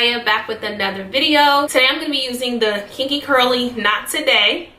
Taya, back with another video. Today I'm going to be using the Kinky Curly Not Today.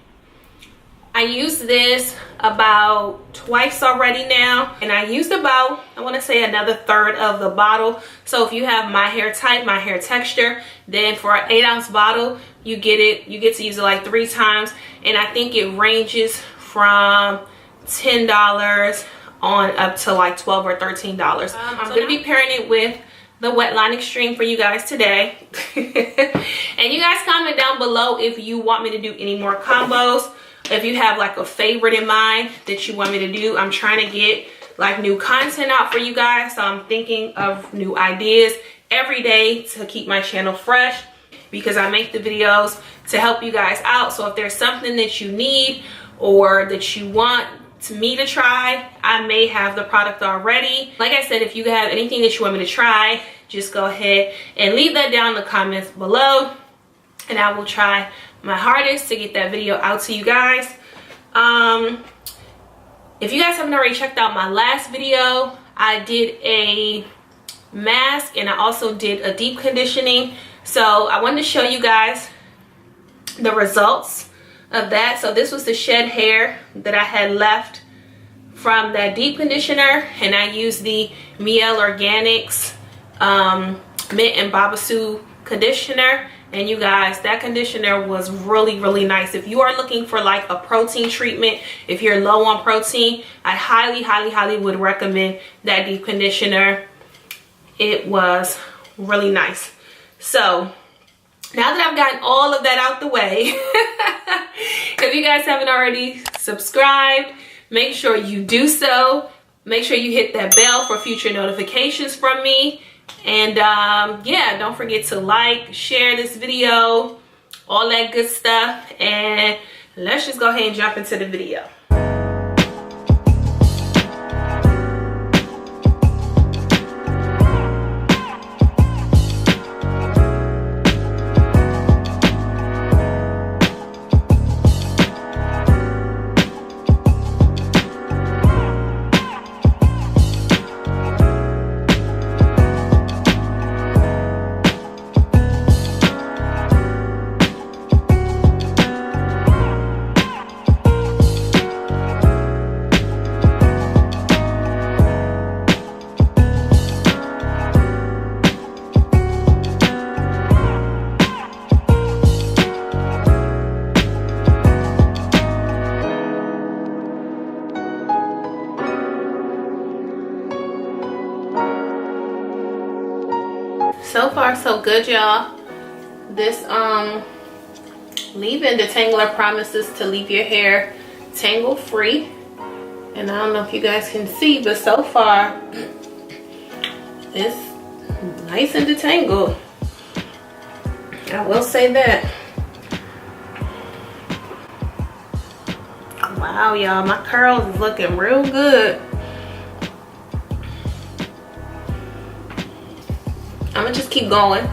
I used this about twice already now, and I used about, I want to say, another third of the bottle. So if you have my hair type, my hair texture, then for an 8-ounce bottle you get to use it like 3 times, and I think it ranges from $10 on up to like $12 or $13. I'm going to be pairing it with the Wetline Extreme for you guys today. And you guys comment down below if you want me to do any more combos, if you have like a favorite in mind that you want me to do. I'm trying to get like new content out for you guys, so I'm thinking of new ideas every day to keep my channel fresh, because I make the videos to help you guys out. So if there's something that you need or that you want me to try, I may have the product already. Like I said, if you have anything that you want me to try, just go ahead and leave that down in the comments below, and I will try my hardest to get that video out to you guys. If you guys haven't already checked out my last video, I did a mask and I also did a deep conditioning, so I wanted to show you guys the results of that. So this was the shed hair that I had left from that deep conditioner, and I used the Miel Organics Mint and Babassu conditioner. And you guys, that conditioner was really nice. If you are looking for like a protein treatment, if you're low on protein, I highly would recommend that deep conditioner. It was really nice. So now that I've gotten all of that out the way, if you guys haven't already subscribed, make sure you do so. Make sure you hit that bell for future notifications from me. And yeah, don't forget to like, share this video, all that good stuff. And let's just go ahead and jump into the video. So far so good, y'all. This leave-in detangler promises to leave your hair tangle free, and I don't know if you guys can see, but so far it's nice and detangled. I will say that. Wow, y'all, my curls is looking real good. I'm gonna just keep going.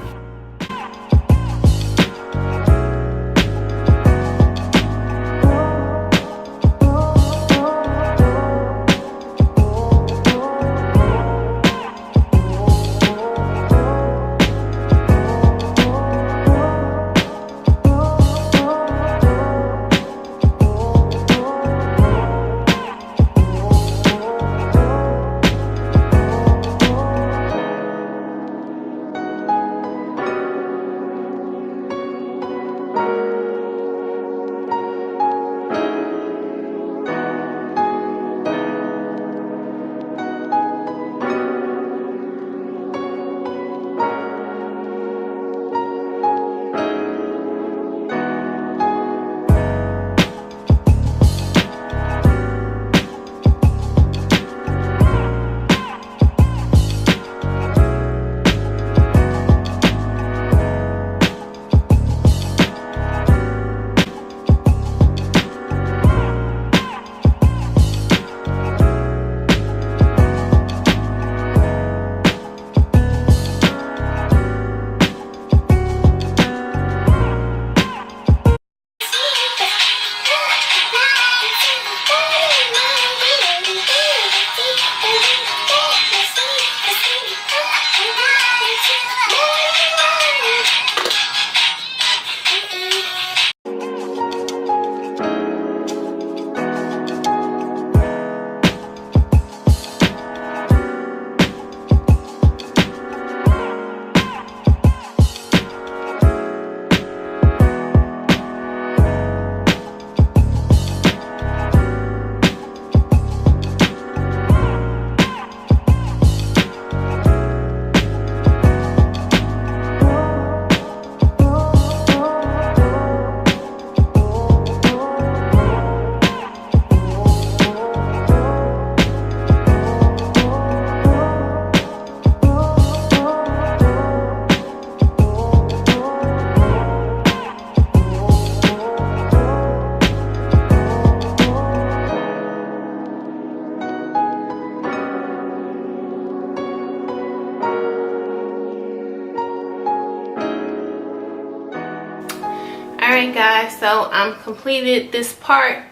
guys, so I'm completed this part,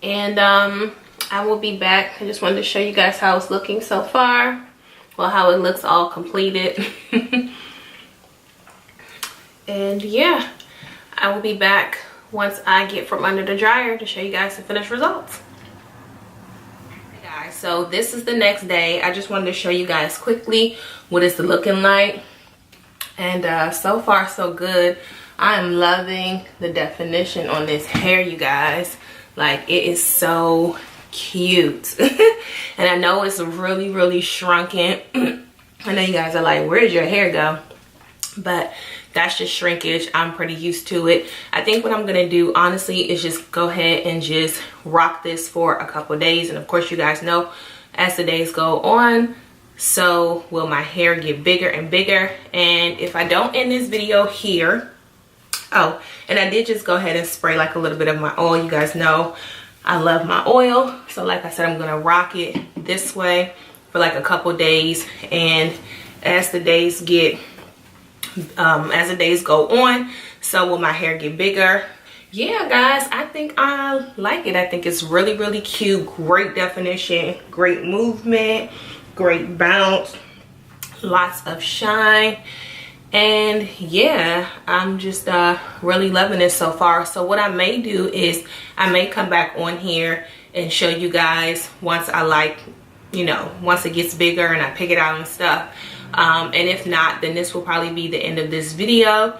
and I will be back. I just wanted to show you guys how it's looking so far. Well, how it looks all completed. And yeah, I will be back once I get from under the dryer to show you guys the finished results. Hey guys, so this is the next day. I just wanted to show you guys quickly what it's looking like. And so far so good. I am loving the definition on this hair, you guys. Like, it is so cute. And I know it's really shrunken. I know you guys are like, where did your hair go? But that's just shrinkage. I'm pretty used to it. I think what I'm gonna do, honestly, is just go ahead and just rock this for a couple days. And of course, you guys know, as the days go on, so will my hair get bigger and bigger. And if I don't end this video here, oh, and I did just go ahead and spray like a little bit of my oil. You guys know I love my oil. So like I said, I'm gonna rock it this way for like a couple days. And as the days go on, so will my hair get bigger. Yeah guys, I think I like it. I think it's really cute. Great definition, great movement, great bounce, lots of shine. And yeah, I'm just really loving this so far. So what I may do is I may come back on here and show you guys once I like, you know, once it gets bigger and I pick it out and stuff. And if not, then this will probably be the end of this video.